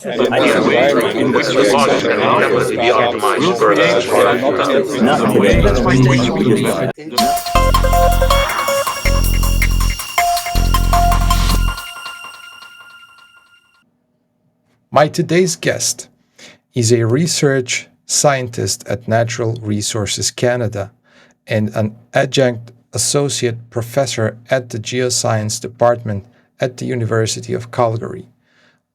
but in a way in which the logic can ultimately be optimized for a satisfactory outcome in some way in which we define. My today's guest is a research scientist at Natural Resources Canada and an adjunct associate professor at the Geoscience Department at the University of Calgary.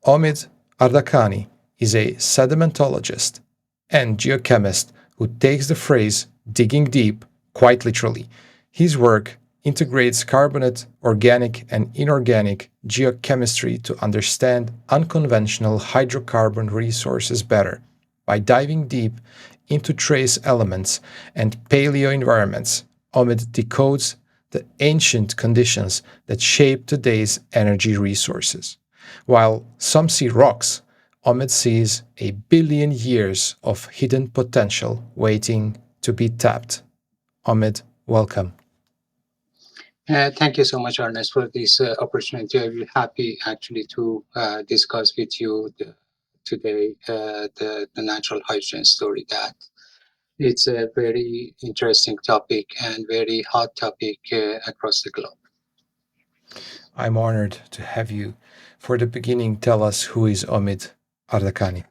Omid Ardakani is a sedimentologist and geochemist who takes the phrase digging deep quite literally. His work integrates carbonate, organic, and inorganic geochemistry to understand unconventional hydrocarbon resources better. By diving deep into trace elements and paleo environments, Omid decodes the ancient conditions that shape today's energy resources. While some see rocks, Omid sees a billion years of hidden potential waiting to be tapped. Omid, welcome. Thank you so much, Ernest, for this opportunity. I'm really happy actually to discuss with you today the natural hydrogen story. That it's a very interesting topic and very hot topic across the globe. I'm honored to have you. For the beginning, tell us who is Omid Ardakani.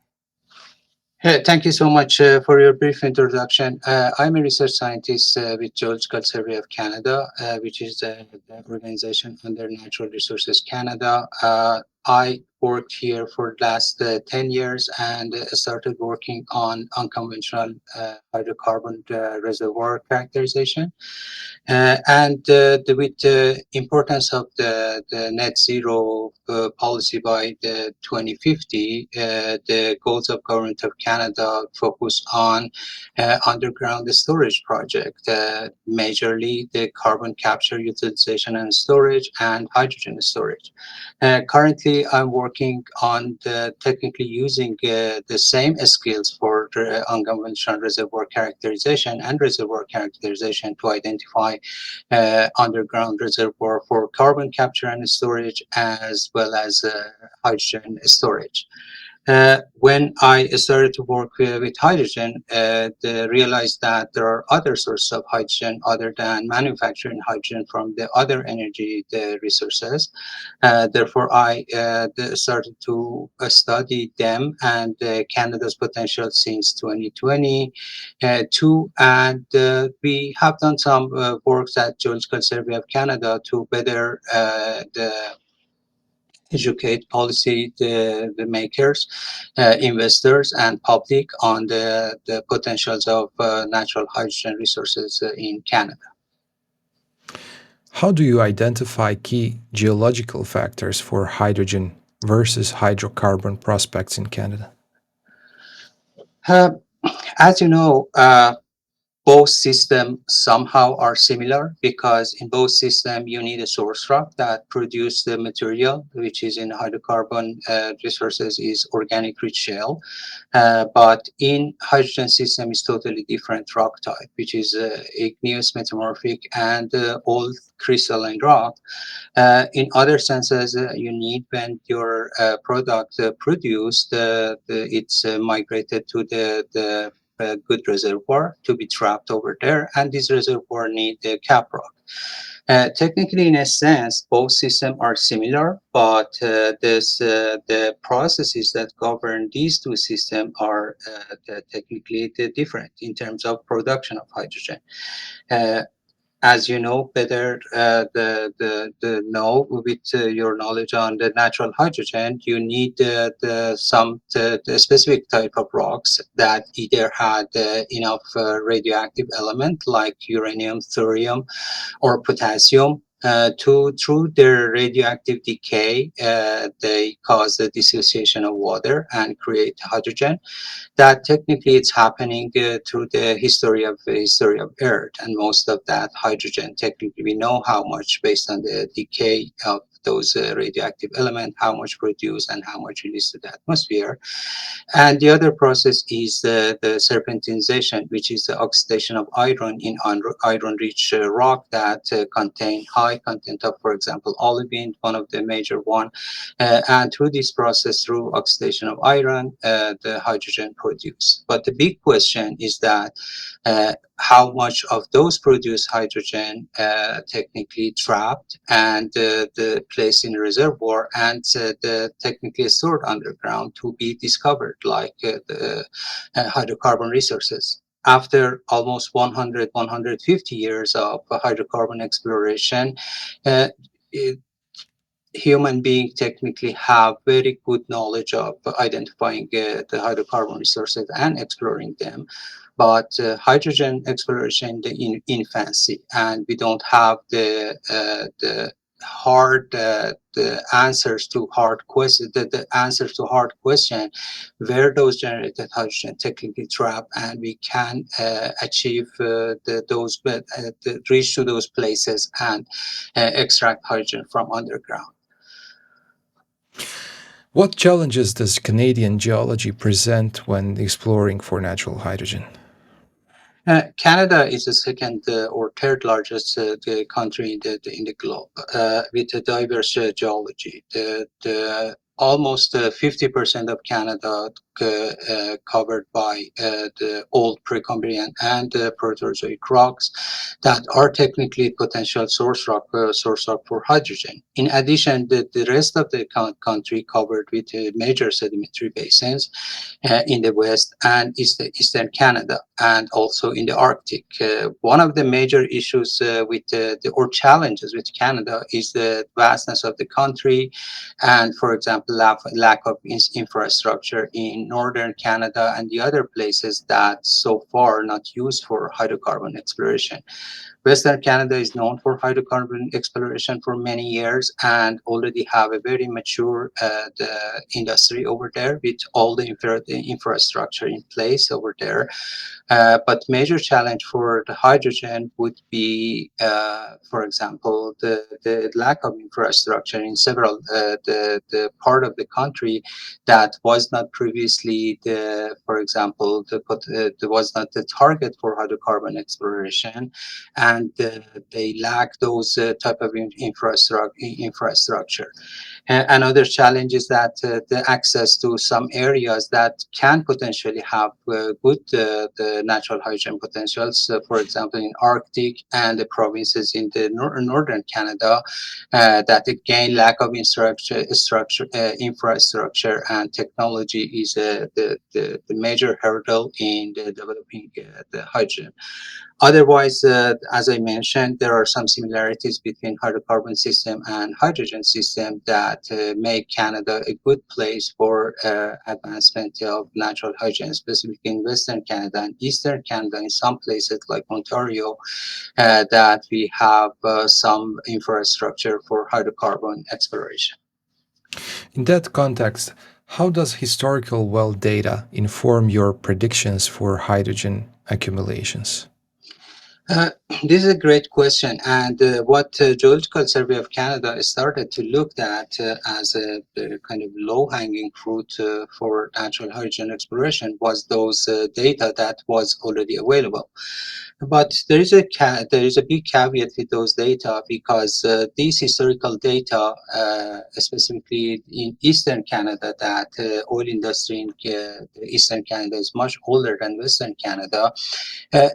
Thank you so much for your brief introduction. I'm a research scientist with Geological Survey of Canada, which is the organization under Natural Resources Canada. I worked here for the last 10 years and started working on unconventional hydrocarbon reservoir characterization. With the importance of the net zero policy by the 2050, the goals of government of Canada focus on underground storage project, majorly the carbon capture, utilization and storage and hydrogen storage. Currently, I'm working on technically using the same skills for unconventional reservoir characterization and reservoir characterization to identify underground reservoir for carbon capture and storage, as well as hydrogen storage. When I started to work with hydrogen, realized that there are other sources of hydrogen other than manufacturing hydrogen from the other energy resources. Therefore, I started to study them and Canada's potential since 2022. And we have done some works at Geological Survey of Canada to better educate policy the makers, investors, and public on the potentials of natural hydrogen resources in Canada. How do you identify key geological factors for hydrogen versus hydrocarbon prospects in Canada? Uh, as you know, both systems somehow are similar because in both systems you need a source rock that produce the material, which is in hydrocarbon resources is organic rich shale. But in hydrogen system is totally different rock type, which is igneous, metamorphic, and old crystalline rock. In other senses, you need when your product produced, it's migrated to the good reservoir to be trapped over there, and this reservoir need the cap rock. Technically, in a sense, both systems are similar, but the processes that govern these two systems are technically different in terms of production of hydrogen. As you know better, the know with your knowledge on the natural hydrogen, you need the specific type of rocks that either had enough radioactive element like uranium, thorium, or potassium. Through their radioactive decay, they cause the dissociation of water and create hydrogen. That technically it's happening through the history of Earth, and most of that hydrogen technically we know how much based on the decay of those radioactive elements, how much produced and how much released to the atmosphere. And the other process is the serpentinization, which is the oxidation of iron in iron-rich rock that contain high content of, for example, olivine, one of the major one. And through this process, through oxidation of iron, the hydrogen produced. But the big question is that how much of those produced hydrogen technically trapped and the placed in a reservoir and the technically stored underground to be discovered, like the hydrocarbon resources. After almost 100, 150 years of hydrocarbon exploration, uh, it, human beings technically have very good knowledge of identifying the hydrocarbon resources and exploring them. But hydrogen exploration in infancy, and we don't have the hard the answers to hard questions. The answers to hard question where those generated hydrogen technically trap, and we can achieve reach to those places and extract hydrogen from underground. What challenges does Canadian geology present when exploring for natural hydrogen? Canada is the second or third largest the country in the globe with a diverse geology. Almost 50% of Canada covered by the old Precambrian and Proterozoic rocks that are technically potential source rock for hydrogen. In addition, the rest of the country covered with major sedimentary basins in the west and eastern Canada, and also in the Arctic. One of the major issues or challenges with Canada is the vastness of the country, and, for example, lack of infrastructure in northern Canada and the other places that so far not used for hydrocarbon exploration. Western Canada is known for hydrocarbon exploration for many years and already have a very mature industry over there with all the infrastructure in place over there. But major challenge for the hydrogen would be, for example, the lack of infrastructure in several the part of the country that was not previously for example, was not the target for hydrocarbon exploration, and they lack those type of infrastructure. Another challenge is that the access to some areas that can potentially have good the natural hydrogen potentials, for example, in Arctic and the provinces in the northern Canada, that again lack of infrastructure and technology is the major hurdle in developing the hydrogen. Otherwise, as I mentioned, there are some similarities between hydrocarbon system and hydrogen system that make Canada a good place for advancement of natural hydrogen, specifically in Western Canada and Eastern Canada, in some places like Ontario, that we have some infrastructure for hydrocarbon exploration. In that context, how does historical well data inform your predictions for hydrogen accumulations? This is a great question, and what Geological Survey of Canada started to look at as a kind of low-hanging fruit for natural hydrogen exploration was those data that was already available. But there is a big caveat with those data, because these historical data, specifically in Eastern Canada, that oil industry in Eastern Canada is much older than Western Canada.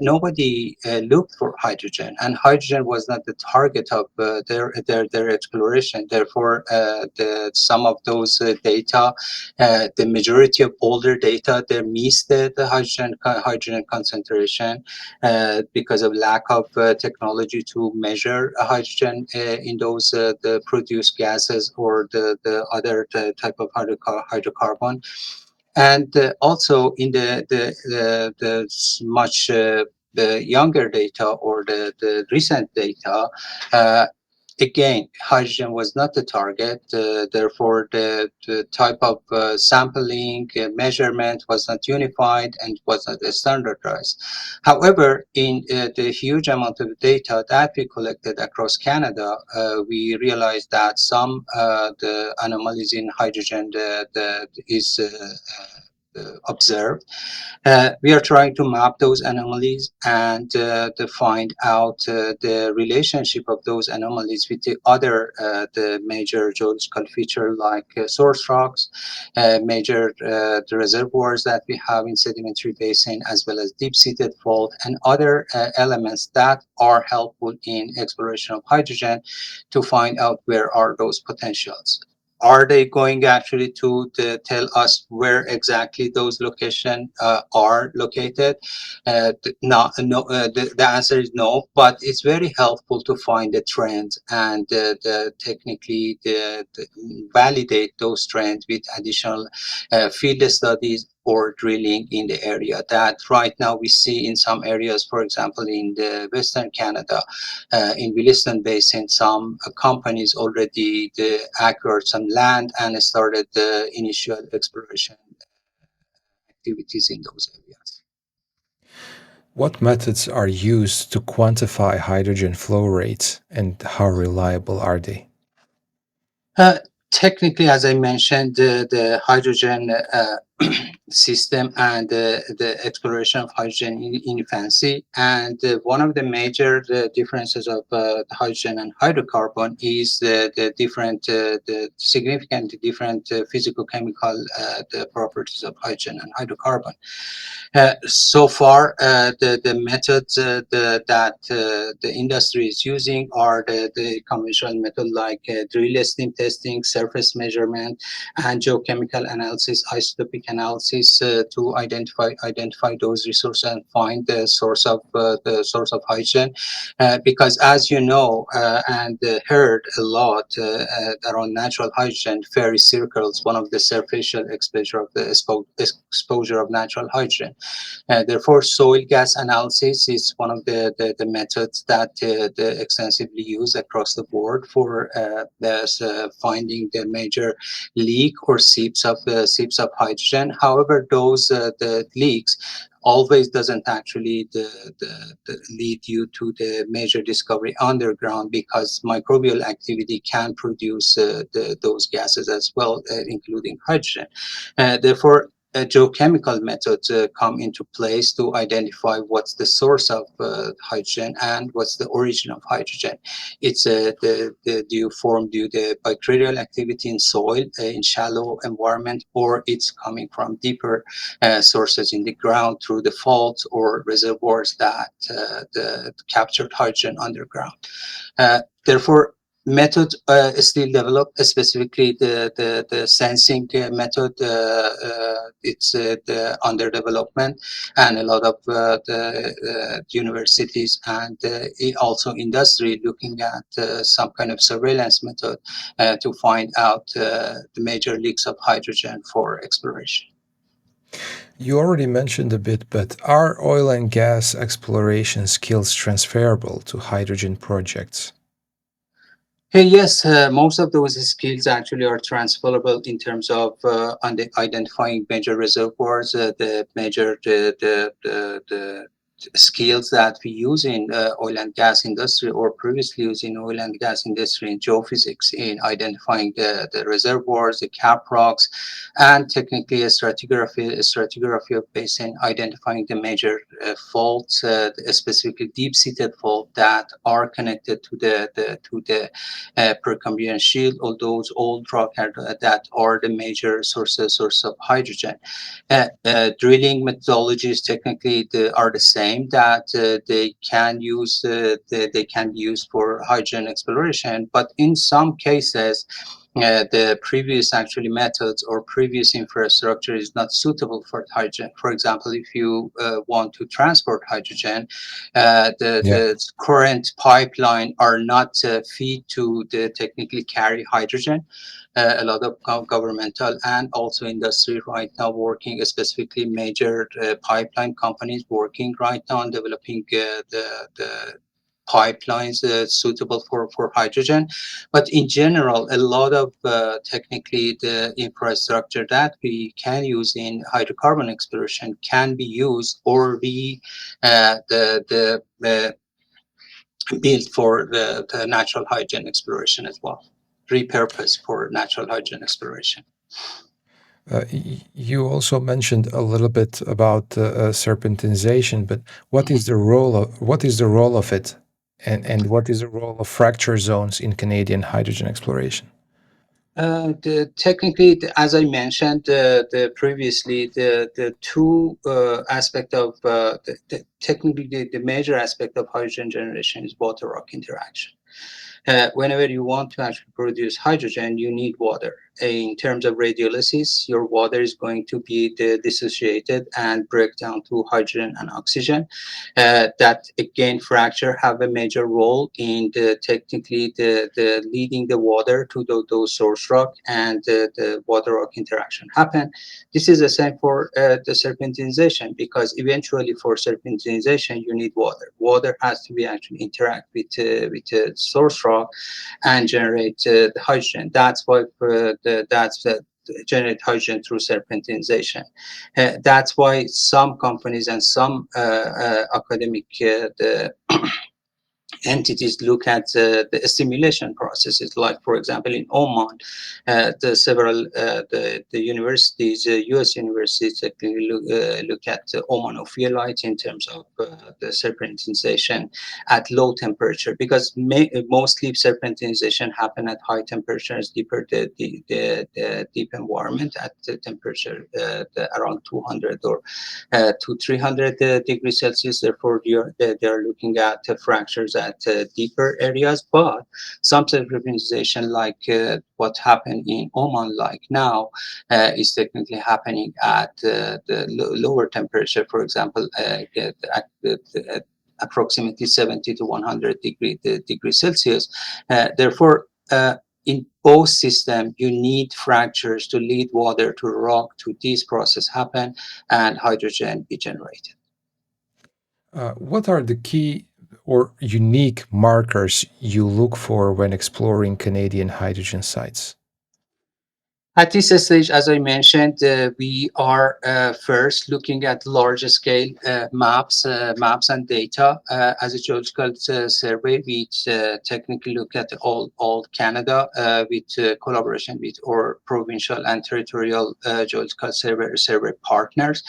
Nobody looked for hydrogen, and hydrogen was not the target of their exploration. Therefore, some of those data, the majority of older data, they missed the hydrogen concentration because of lack of technology to measure hydrogen in those the produced gases or the other type of hydrocarbon. And also in the much the younger data or the recent data, again, hydrogen was not the target. Therefore, the type of sampling measurement was not unified and was not standardized. However, in the huge amount of data that we collected across Canada, we realized that some the anomalies in hydrogen is observed. We are trying to map those anomalies and to find out the relationship of those anomalies with the other the major geological feature like source rocks, major the reservoirs that we have in sedimentary basin, as well as deep-seated fault and other elements that are helpful in exploration of hydrogen to find out where are those potentials. Are they going actually to tell us where exactly those locations are located? The answer is no, but it's very helpful to find the trends and technically validate those trends with additional field studies or drilling in the area that right now we see in some areas, for example, in the Western Canada, in Williston Basin, some companies already acquired some land and started the initial exploration activities in those areas. What methods are used to quantify hydrogen flow rates and how reliable are they? Technically, as I mentioned, the hydrogen system and the exploration of hydrogen in infancy. And one of the major differences of hydrogen and hydrocarbon is the different, the significant different physical-chemical the properties of hydrogen and hydrocarbon. So far, the methods that the industry is using are the conventional method like drill steam testing, surface measurement, and geochemical analysis, isotopic analysis to identify those resources and find the source of hydrogen. Because as you know and heard a lot around natural hydrogen, Ferry circles, one of the superficial exposure of the exposure of natural hydrogen. Therefore, soil gas analysis is one of the methods that extensively used across the board for finding the major leak or seeps of hydrogen. However, those the leaks always doesn't actually lead you to the major discovery underground because microbial activity can produce those gases as well, including hydrogen. Therefore, geochemical methods come into place to identify what's the source of hydrogen and what's the origin of hydrogen. It's formed due to bacterial activity in soil in shallow environment, or it's coming from deeper sources in the ground through the faults or reservoirs that captured hydrogen underground. Therefore, method is still developed, specifically the sensing method. It's under development, and a lot of the universities and also industry looking at some kind of surveillance method to find out the major leaks of hydrogen for exploration. You already mentioned a bit, but are oil and gas exploration skills transferable to hydrogen projects? Hey, yes, most of those skills actually are transferable in terms of identifying major reservoirs, the major the skills that we use in oil and gas industry or previously used in oil and gas industry in geophysics in identifying the reservoirs, the cap rocks, and technically a stratigraphy of basin, identifying the major faults, specifically deep-seated fault that are connected to the Precambrian shield, or those old rock that are the major source of hydrogen. Drilling methodologies technically are the same, that they can be used for hydrogen exploration, but in some cases the previous actually methods or previous infrastructure is not suitable for hydrogen. For example, if you want to transport hydrogen, the current pipeline are not feed to the technically carry hydrogen. A lot of governmental and also industry right now working, specifically major pipeline companies working right now on developing the pipelines suitable for hydrogen. But in general, a lot of technically the infrastructure that we can use in hydrocarbon exploration can be used or be the built for the natural hydrogen exploration as well, repurposed for natural hydrogen exploration. You also mentioned a little bit about serpentinization, but what is the role of it, and what is the role of fracture zones in Canadian hydrogen exploration? Technically, as I mentioned previously, the two aspect of technically the major aspect of hydrogen generation is water rock interaction. Whenever you want to actually produce hydrogen, you need water. In terms of radiolysis, your water is going to be dissociated and break down to hydrogen and oxygen. That again, fracture have a major role in technically the leading the water to those source rock, and the water rock interaction happen. This is the same for the serpentinization, because eventually for serpentinization you need water. Water has to be actually interact with the source rock and generate the hydrogen. That's why generate hydrogen through serpentinization. That's why some companies and some academic entities look at the stimulation processes, like for example in Oman, the universities, US universities look at Omanophyolite in terms of the serpentinization at low temperature, because mostly serpentinization happen at high temperatures, deeper the deep environment at the temperature around 200 or to 300 degrees Celsius. Therefore, they are looking at fractures at deeper areas. But some serpentinization, like what happened in Oman, like now, is technically happening at the lower temperature. For example, approximately 70 to 100 degrees Celsius. Therefore, in both systems, you need fractures to lead water to rock to this process happen and hydrogen be generated. What are the key or unique markers you look for when exploring Canadian hydrogen sites? At this stage, as I mentioned, we are first looking at large scale maps and data. As a geological survey, we technically look at all Canada with collaboration with our provincial and territorial geological survey partners.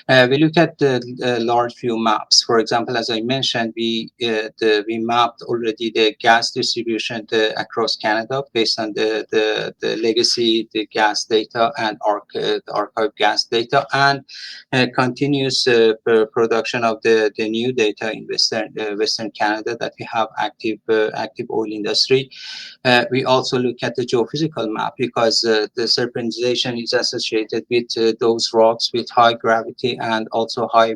We look at the large view maps. For example, as I mentioned, we mapped already the gas distribution across Canada based on the legacy, the gas data and the archive gas data, and continuous production of the new data in Western Canada that we have active oil industry. We also look at the geophysical map, because the serpentinization is associated with those rocks with high gravity and also high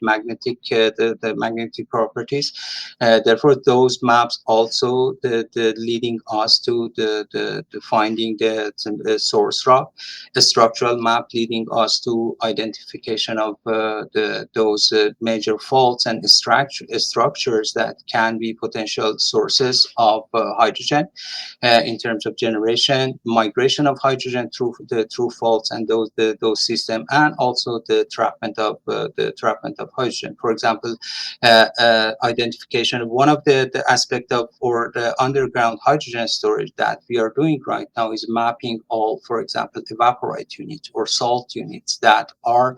magnetic the magnetic properties. Therefore, those maps also the leading us to the finding the source rock, a structural map leading us to identification of those major faults and structures that can be potential sources of hydrogen in terms of generation, migration of hydrogen through faults and those systems, and also the trapment of hydrogen. For example, identification of one of the aspect of or the underground hydrogen storage that we are doing right now is mapping all, for example, evaporite units or salt units that are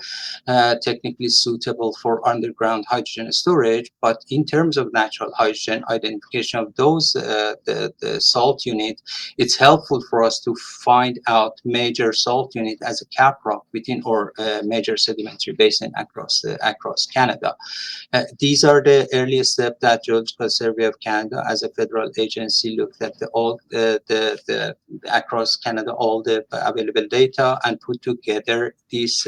technically suitable for underground hydrogen storage. But in terms of natural hydrogen, identification of those the salt unit, it's helpful for us to find out major salt unit as a cap rock within our major sedimentary basin across Canada. These are the earliest steps that Geological Survey of Canada, as a federal agency, looked at all the across Canada, all the available data and put together these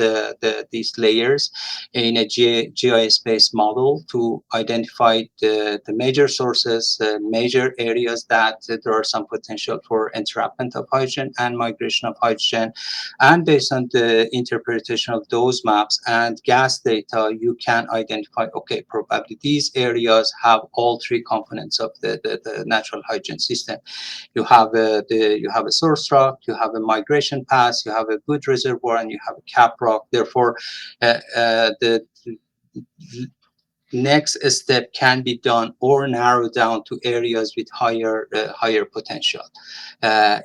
layers in a GIS-based model to identify the major sources, major areas that there are some potential for entrapment of hydrogen and migration of hydrogen. And based on the interpretation of those maps and gas data, you can identify, okay, probably these areas have all three components of the natural hydrogen system. You have a source rock, you have a migration path, you have a good reservoir, and you have a cap rock. Therefore, the next step can be done or narrow down to areas with higher potential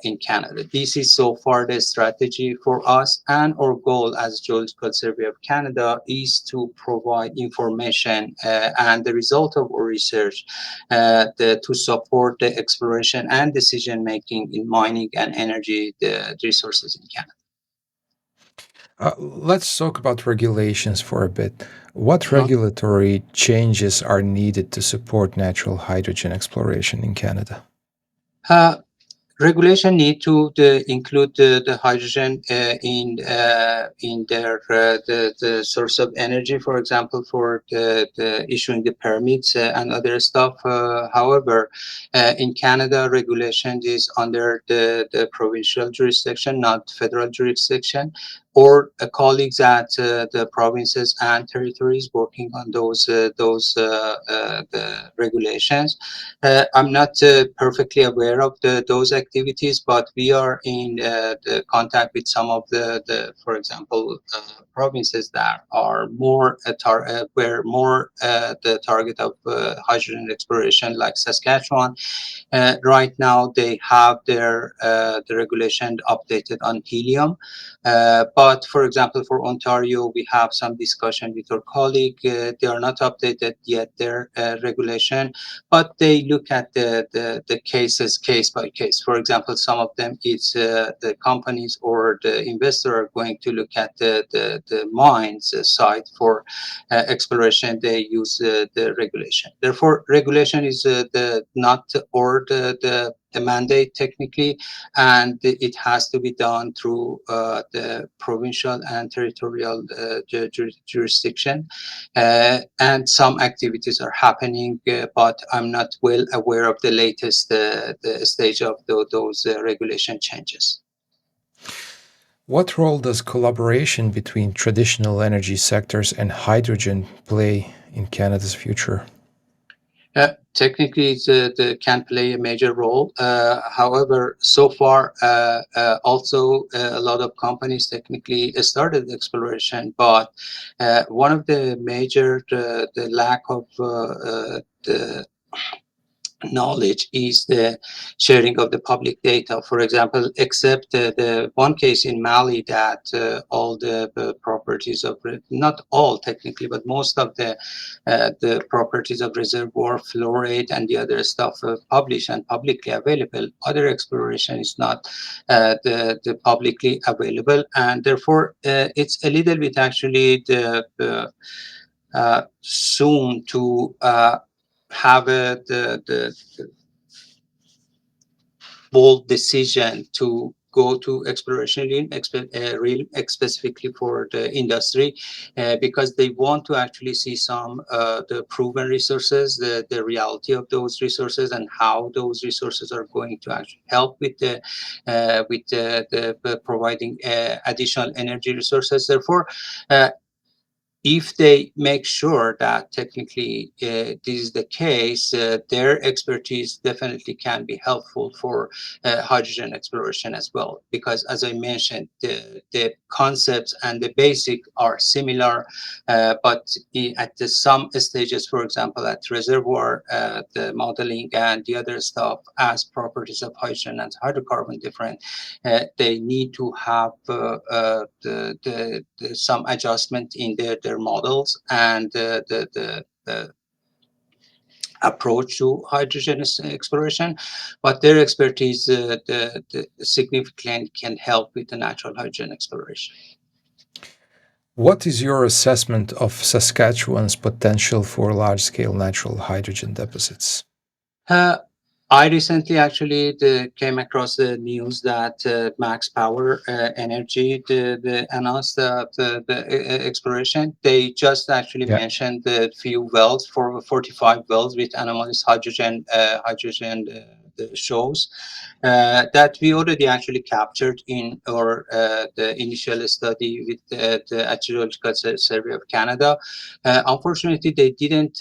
in Canada. This is so far the strategy for us, and our goal as Geological Survey of Canada is to provide information and the result of our research to support the exploration and decision making in mining and energy the resources in Canada. Let's talk about regulations for a bit. What Mhm. regulatory changes are needed to support natural hydrogen exploration in Canada? Uh, Regulation need to include the hydrogen in their the source of energy, for example, for the issuing the permits and other stuff. However, in Canada, regulation is under the provincial jurisdiction, not federal jurisdiction, or colleagues at the provinces and territories working on the regulations. I'm not perfectly aware of those activities, but we are in the contact with some of for example, provinces that are more where more the target of hydrogen exploration, like Saskatchewan. Right now, they have the regulation updated on helium. But for example, for Ontario, we have some discussion with our colleague. They are not updated yet their regulation, but they look at the cases case by case. For example, some of them it's the companies or the investor are going to look at the mines site for exploration. They use the regulation. Therefore, regulation is the not or the mandate technically, and it has to be done through the provincial and territorial jurisdiction. And some activities are happening, but I'm not well aware of the latest the stage of those regulation changes. What role does collaboration between traditional energy sectors and hydrogen play in Canada's future? Technically, can play a major role. However, so far, also a lot of companies technically started exploration, but one of the major the lack of the knowledge is the sharing of the public data. For example, except the one case in Mali that all the properties of, not all technically, but most of the properties of reservoir flow rate and the other stuff published and publicly available. Other exploration is not the publicly available, and therefore it's a little bit actually soon to have the bold decision to go to exploration realm specifically for the industry, because they want to actually see some the proven resources, the reality of those resources, and how those resources are going to actually help with the providing additional energy resources. Therefore, if they make sure that technically this is the case, their expertise definitely can be helpful for hydrogen exploration as well. Because as I mentioned, the concepts and the basic are similar, but at some stages, for example, at reservoir, the modeling and the other stuff as properties of hydrogen and hydrocarbon different, they need to have some adjustment in their models and the approach to hydrogen exploration, but their expertise significantly can help with the natural hydrogen exploration. What is your assessment of Saskatchewan's potential for large-scale natural hydrogen deposits? Uh, I recently actually came across the news that Max Power Energy announced the exploration. They just actually Yeah. mentioned the few wells, for 45 wells with anomalous hydrogen the shows that we already actually captured in our the initial study with the Geological Survey of Canada. Unfortunately, they didn't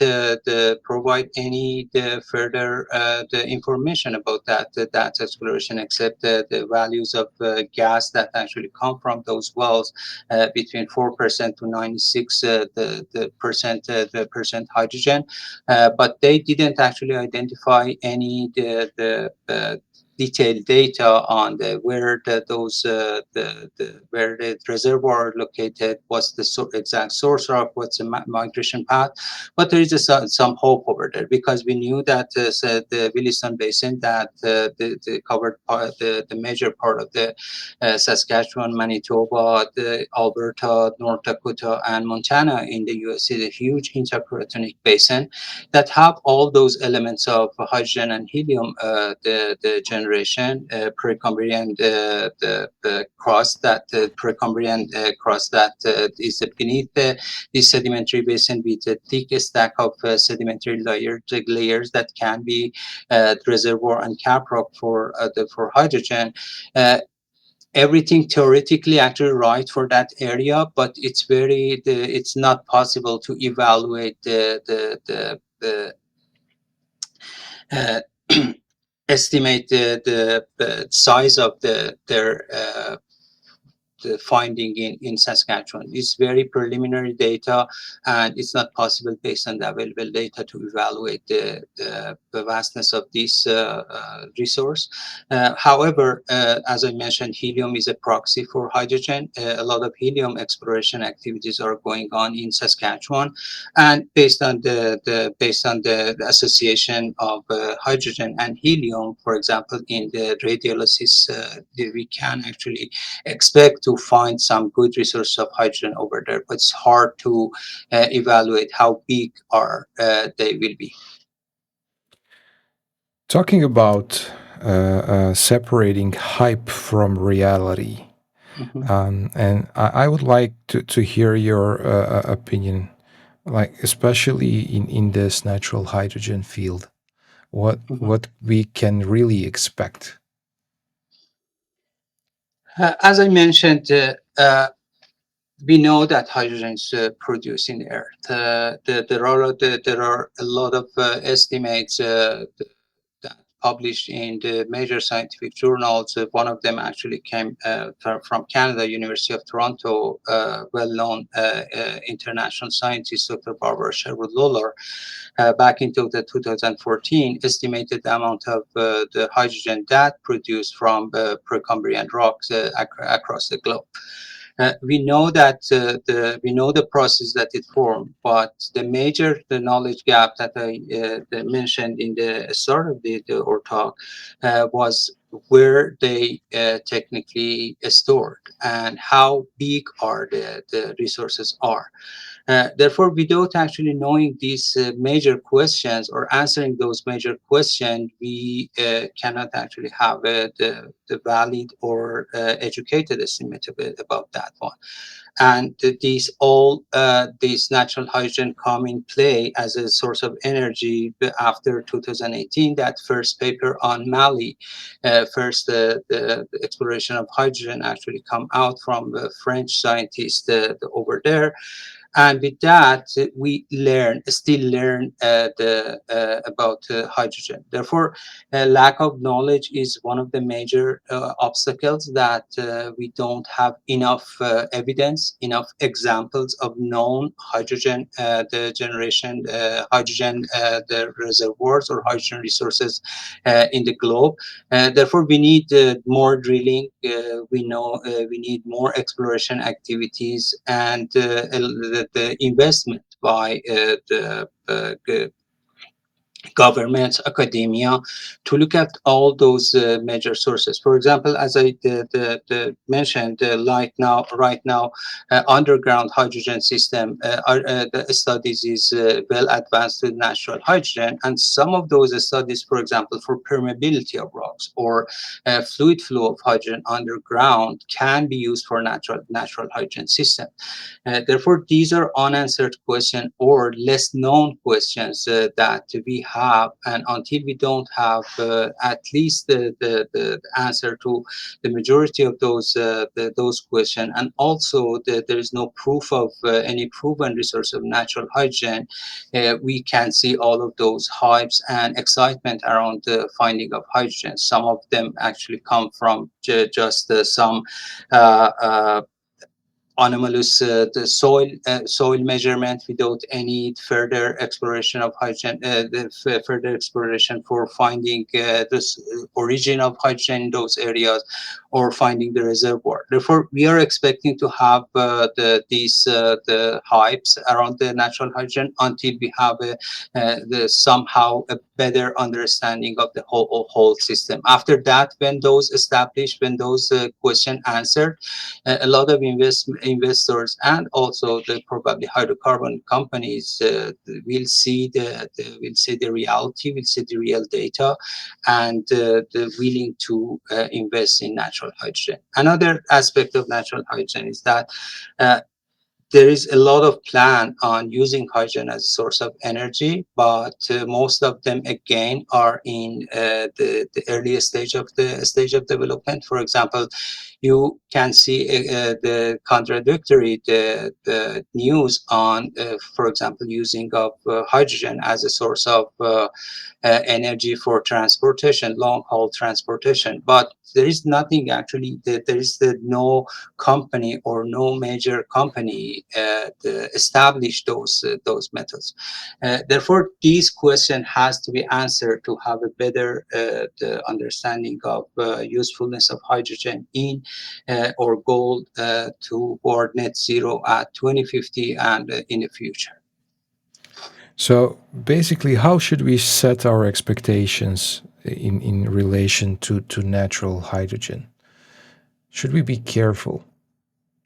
provide any further the information about that exploration, except the values of gas that actually come from those wells between 4% to 96 the percent hydrogen, but they didn't actually identify any detailed data on where where the reservoir located, what's the exact source rock, what's the migration path. But there is some hope over there, because we knew that the Williston Basin that the covered part, the major part of the Saskatchewan, Manitoba, the Alberta, North Dakota, and Montana in the U.S. is a huge intercratonic basin that have all those elements of hydrogen and helium, the generation, Precambrian, the crust, that Precambrian crust that is beneath the sedimentary basin, with a thick stack of sedimentary layers that can be reservoir and caprock for hydrogen. Everything theoretically actually right for that area, but it's not possible to evaluate the uh, estimate the size of their the finding in Saskatchewan. It's very preliminary data, and it's not possible based on the available data to evaluate the vastness of this resource. However, as I mentioned, helium is a proxy for hydrogen. A lot of helium exploration activities are going on in Saskatchewan, and based on the association of hydrogen and helium, for example, in the radiolysis, we can actually expect to find some good resource of hydrogen over there, but it's hard to evaluate how big are they will be. Talking about separating hype from reality, Mhm. and I would like to hear your opinion, like especially in this natural hydrogen field, Mhm. what we can really expect. As I mentioned, we know that hydrogen is produced in the earth. There are a lot of estimates that published in the major scientific journals. One of them actually came from Canada, University of Toronto, well-known international scientist, Dr. Barbara Sherwood-Lawler, back in 2014, estimated the amount of the hydrogen that produced from Precambrian rocks across the globe. We know that we know the process that it formed, but the knowledge gap that I mentioned in the start of our talk was where they technically stored and how big are the resources are. Therefore, without actually knowing these major questions or answering those major questions, we cannot actually have the valid or educated estimate about that one. And these natural hydrogen come in play as a source of energy after 2018. That first paper on Mali, first the exploration of hydrogen actually come out from the French scientists over there, and with that we still learn about hydrogen. Therefore, lack of knowledge is one of the major obstacles, that we don't have enough evidence, enough examples of known hydrogen the generation hydrogen the reservoirs or hydrogen resources in the globe. Therefore, we need more drilling. We know we need more exploration activities, and the investment by the governments, academia, to look at all those major sources. For example, as I mentioned, right now, underground hydrogen system the studies is well advanced with natural hydrogen, and some of those studies, for example, for permeability of rocks or fluid flow of hydrogen underground, can be used for natural hydrogen system. Therefore, these are unanswered questions or less known questions that we have. And until we don't have at least the answer to the majority of those questions, and also there is no proof of any proven resource of natural hydrogen, we can see all of those hypes and excitement around the finding of hydrogen. Some of them actually come from just some uh, uh, anomalous the soil measurement without any further exploration of hydrogen, further exploration for finding the origin of hydrogen in those areas or finding the reservoir. Therefore, we are expecting to have the hypes around the natural hydrogen until we have somehow a better understanding of the whole system. After that, when those established, when those question answered, a lot of investors and also the probably hydrocarbon companies will see the reality, will see the real data, and they're willing to invest in natural hydrogen. Another aspect of natural hydrogen is that uh, there is a lot of plan on using hydrogen as a source of energy, but most of them again are in the earliest stage of development. For example, you can see the contradictory the news on, for example, using of hydrogen as a source of energy for transportation, long haul transportation. But there is nothing actually. There is no company or no major company establish those methods. Therefore, this question has to be answered to have a better the understanding of usefulness of hydrogen in our goal toward net zero at 2050 and in the future. So basically, how should we set our expectations in relation to natural hydrogen? Should we be careful?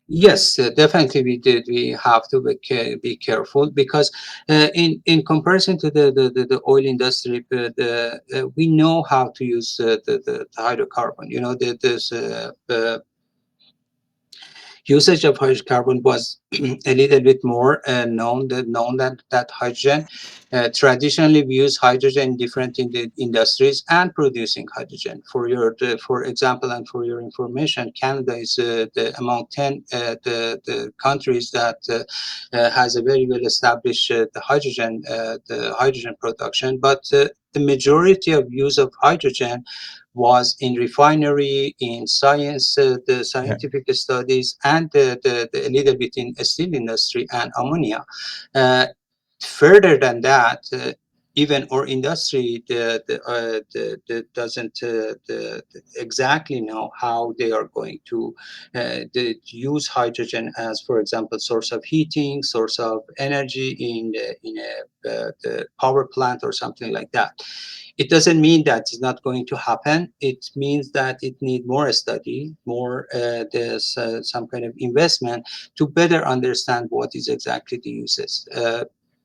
Yes, definitely we did. We have to be careful because in comparison to the oil industry, we know how to use the hydrocarbon. You know, the usage of hydrocarbon was a little bit more known than that hydrogen. Traditionally, we use hydrogen in different in the industries and producing hydrogen. For example, and for your information, Canada is among 10 the countries that has a very well established the hydrogen production. But the majority of use of hydrogen was in refinery, in science, the Yeah. scientific studies, and a little bit in steel industry and ammonia. Further than that, even our industry doesn't exactly know how they are going to use hydrogen as, for example, source of heating, source of energy in the power plant or something like that. It doesn't mean that it's not going to happen. It means that it needs more study, more there's some kind of investment to better understand what is exactly the uses.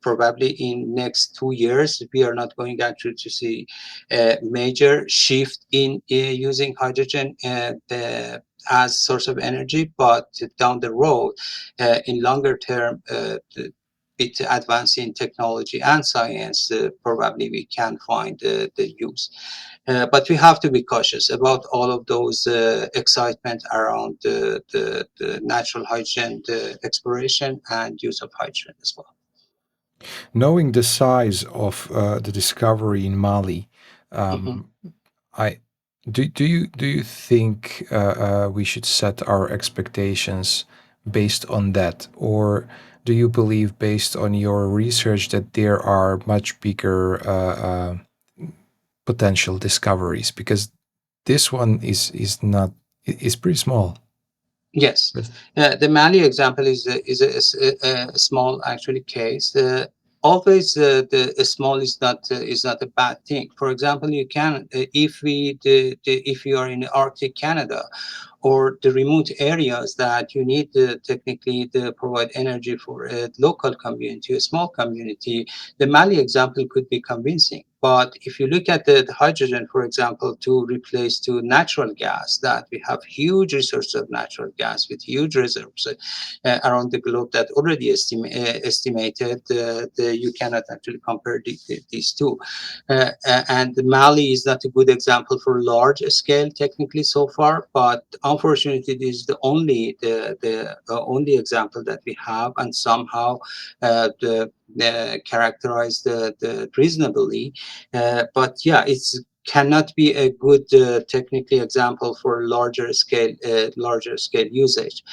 Probably in next 2 years, we are not going actually to see a major shift in using hydrogen as source of energy, but down the road, in longer term, with advancing technology and science, probably we can find the use. But we have to be cautious about all of those excitement around the natural hydrogen, the exploration and use of hydrogen as well. Knowing the size of the discovery in Mali, Mhm. I do you think we should set our expectations based on that, or do you believe, based on your research, that there are much bigger potential discoveries? Because this one is not is pretty small. Yes, Yes. the Mali example is a small actually case. always the small is not a bad thing. For example, you can if you are in Arctic Canada, or the remote areas that you need technically to provide energy for a local community, a small community, the Mali example could be convincing. But if you look at the hydrogen, for example, to replace to natural gas, that we have huge resources of natural gas with huge reserves around the globe that already estimated, you cannot actually compare these two. And Mali is not a good example for large scale technically so far, but unfortunately, it is the only example that we have, and somehow characterized reasonably. But yeah, it's cannot be a good technically example for larger scale usage.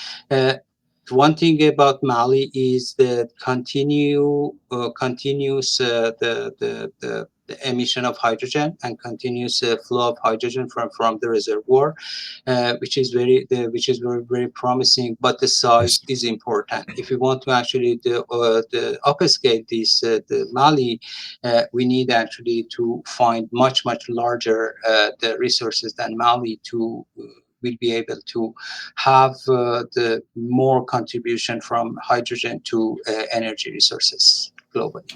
One thing about Mali is the continuous the emission of hydrogen and continuous flow of hydrogen from the reservoir, which is very promising. But the Yes. size is important. If we want to actually the upscale this the Mali, we need actually to find much larger the resources than Mali to will be able to have the more contribution from hydrogen to energy resources globally.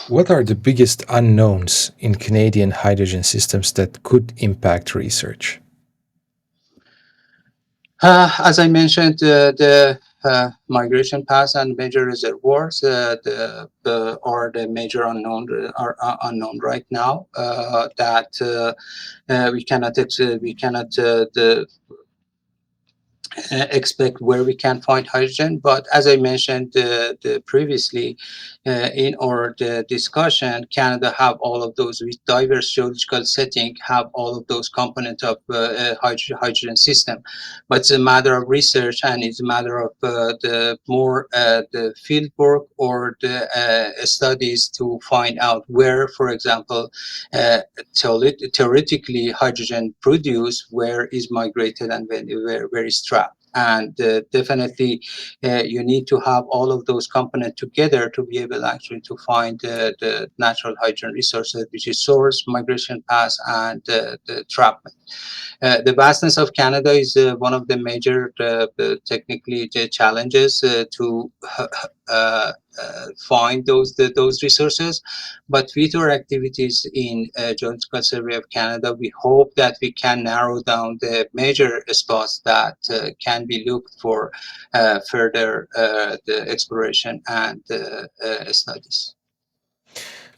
What are the biggest unknowns in Canadian hydrogen systems that could impact research? As I mentioned, the migration paths and major reservoirs are the major unknown right now. That we cannot expect where we can find hydrogen. But as I mentioned previously in our discussion, Canada have all of those with diverse geological setting, have all of those components of hydrogen system. But it's a matter of research, and it's a matter of the field work or the studies to find out where, for example, uh, theoretically hydrogen produced, where is migrated and where is trapped. And definitely you need to have all of those components together to be able actually to find the natural hydrogen resources, which is source, migration paths, and the trapment. The vastness of Canada is one of the major technically challenges to find those resources. But with our activities in Geological Survey of Canada, we hope that we can narrow down the major spots that can be looked for further the exploration and studies.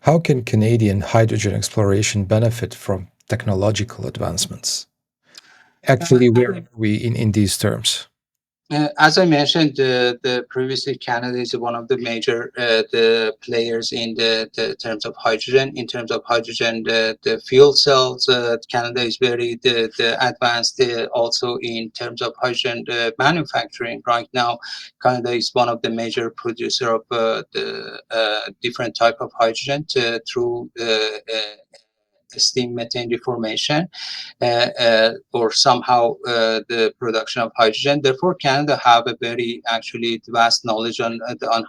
How can Canadian hydrogen exploration benefit from technological advancements? Actually, where are we in these terms? As I mentioned, previously, Canada is one of the major the players in the terms of hydrogen. In terms of hydrogen, the fuel cells, Canada is very the advanced. Also, in terms of hydrogen manufacturing, right now, Canada is one of the major producer of the different type of hydrogen through steam methane reformation or somehow the production of hydrogen. Therefore, Canada have a very actually vast knowledge on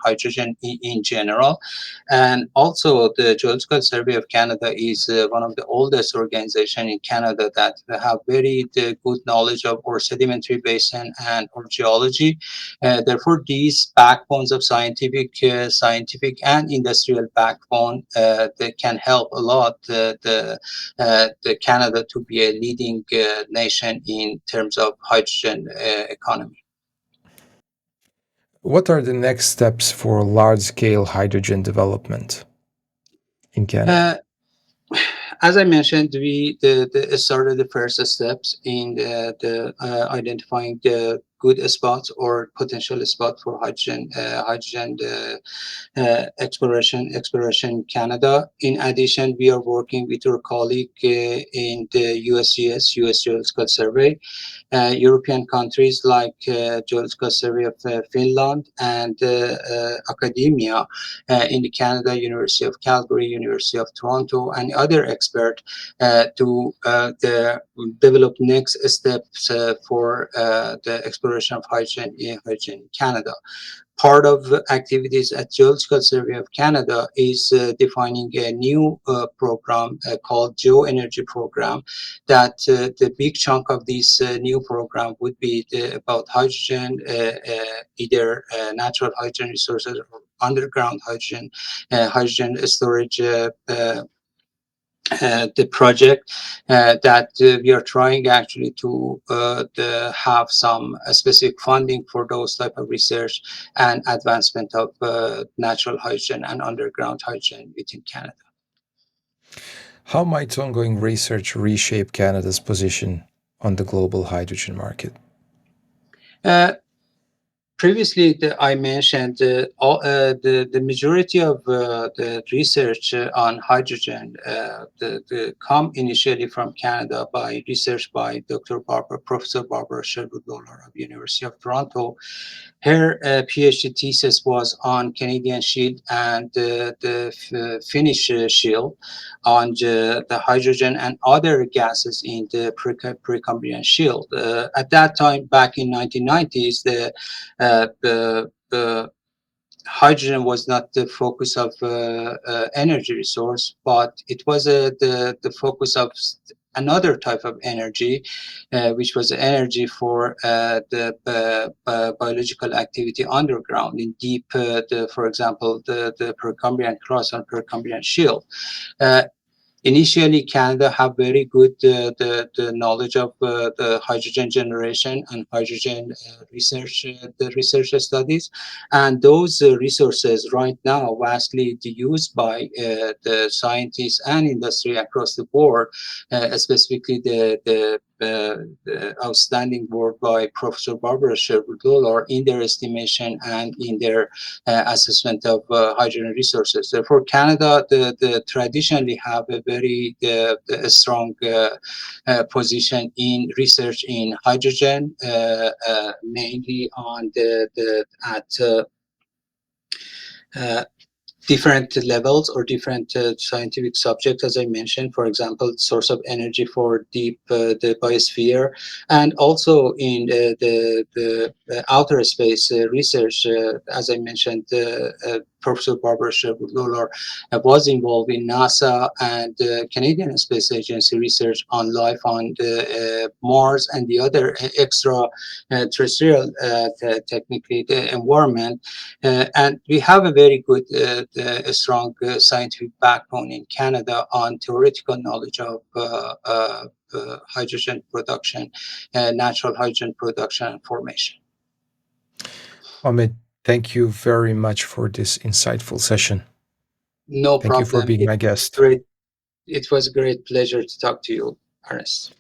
hydrogen in general. And also the Geological Survey of Canada is one of the oldest organization in Canada that have very good knowledge of our sedimentary basin and our geology. Therefore, these backbones of scientific and industrial backbone they can help a lot the Canada to be a leading nation in terms of hydrogen economy. What are the next steps for large-scale hydrogen development in Canada? Uh, as I mentioned, we started the first steps in the identifying the good spots or potential spot for hydrogen exploration Canada. In addition, we are working with our colleague in the USGS, US Geological Survey, European countries like Geological Survey of Finland, and academia in the Canada, University of Calgary, University of Toronto, and other experts to develop next steps for the exploration of hydrogen in Canada. part of the activities at Geological Survey of Canada is defining a new program called Geoenergy Program. That the big chunk of this new program would be about hydrogen, either natural hydrogen resources or underground hydrogen storage. The project that we are trying actually to have some specific funding for those type of research and advancement of natural hydrogen and underground hydrogen within Canada. How might ongoing research reshape Canada's position on the global hydrogen market? Previously, I mentioned the majority of the research on hydrogen come initially from Canada by research by Professor Barbara Sherwood-Lawler of University of Toronto. Her PhD thesis was on Canadian shield and the Finnish shield on the hydrogen and other gases in the Precambrian shield. At that time, back in 1990s, the hydrogen was not the focus of energy resource, but it was the focus of another type of energy, which was energy for the biological activity underground in deep, for example, the Precambrian crust and Precambrian shield. Initially, Canada have very good the knowledge of the hydrogen generation and hydrogen research, the research studies, and those resources right now vastly used by the scientists and industry across the board, specifically the outstanding work by Professor Barbara Sherwood-Lawler in their estimation and in their assessment of hydrogen resources. Therefore, Canada the traditionally have a very strong position in research in hydrogen, mainly on different levels or different scientific subjects, as I mentioned, for example, source of energy for deep the biosphere, and also in the outer space research, as I mentioned, Professor Barbara Sherwood-Lawler was involved in NASA and Canadian Space Agency research on life on Mars and the other extra terrestrial, technically, the environment. And we have a very good, strong scientific backbone in Canada on theoretical knowledge of hydrogen production, natural hydrogen production and formation. Ahmed, thank you very much for this insightful session. No Thank you for problem. being my guest. Great. It was a great pleasure to talk to you, Ernest.